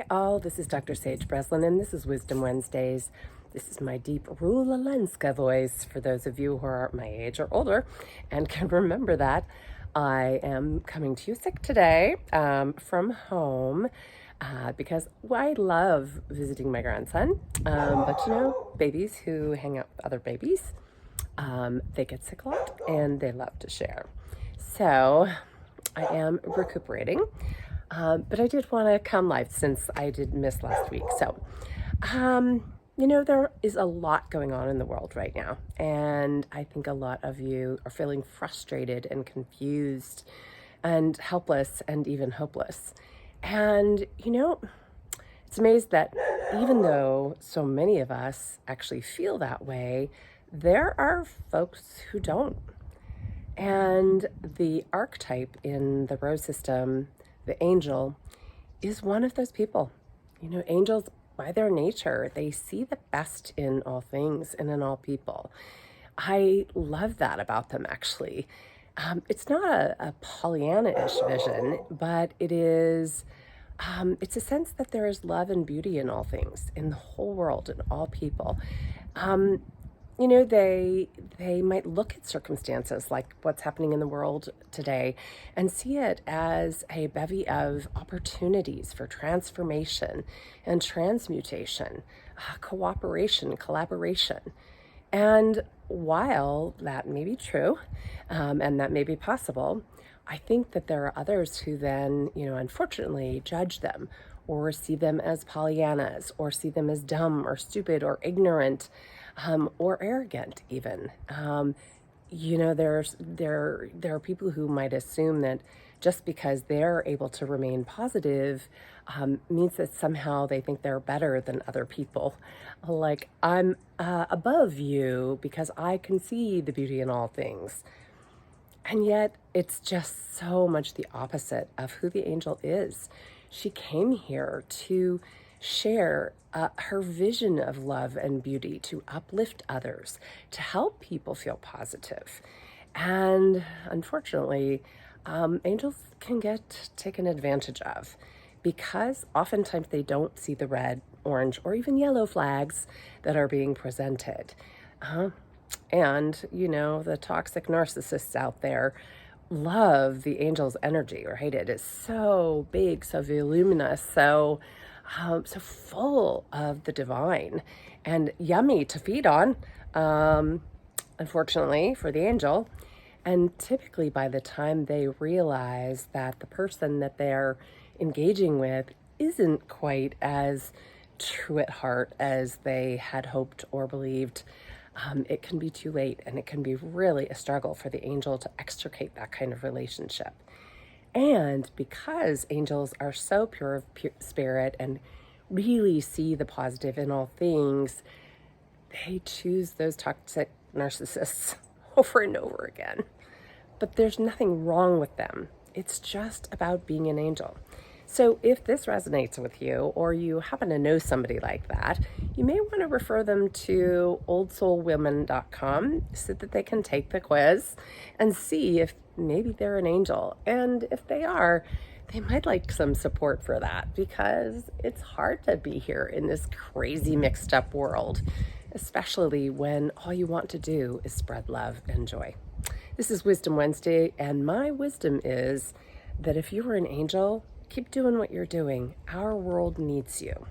Hi all, this is Dr. Sage Breslin and this is Wisdom Wednesdays. This is my deep Rula Lenska voice for those of you who are my age or older and can remember that. I am coming to you sick today from home because I love visiting my grandson. But you know, babies who hang out with other babies, they get sick a lot and they love to share. So I am recuperating. But I did want to come live since I did miss last week. So, there is a lot going on in the world right now. And I think a lot of you are feeling frustrated and confused and helpless and even hopeless. And, it's amazing that even though so many of us actually feel that way, there are folks who don't. And the archetype in the rose system, the angel, is one of those people. Angels, by their nature, they see the best in all things and in all people. I love that about them, actually. It's not a Pollyanna-ish vision, but it's a sense that there is love and beauty in all things, in the whole world, in all people. They might look at circumstances like what's happening in the world today and see it as a bevy of opportunities for transformation and transmutation, cooperation, collaboration. And while that may be true, and that may be possible, I think that there are others who then, unfortunately judge them or see them as Pollyannas or see them as dumb or stupid or ignorant, or arrogant even. There are people who might assume that just because they're able to remain positive means that somehow they think they're better than other people. Like, I'm above you because I can see the beauty in all things. And yet it's just so much the opposite of who the angel is. She came here to share her vision of love and beauty, to uplift others, to help people feel positive. And unfortunately, angels can get taken advantage of because oftentimes they don't see the red, orange, or even yellow flags that are being presented. And, the toxic narcissists out there love the angel's energy, right? It is so big, so voluminous, so full of the divine and yummy to feed on, unfortunately, for the angel. And typically by the time they realize that the person that they're engaging with isn't quite as true at heart as they had hoped or believed, it can be too late, and it can be really a struggle for the angel to extricate that kind of relationship. And because angels are so pure of spirit and really see the positive in all things, they choose those toxic narcissists over and over again. But there's nothing wrong with them. It's just about being an angel. So if this resonates with you, or you happen to know somebody like that, you may want to refer them to oldsoulwomen.com so that they can take the quiz and see if maybe they're an angel. And if they are, they might like some support for that, because it's hard to be here in this crazy mixed up world, especially when all you want to do is spread love and joy. This is Wisdom Wednesday, and my wisdom is that if you were an angel, keep doing what you're doing. Our world needs you.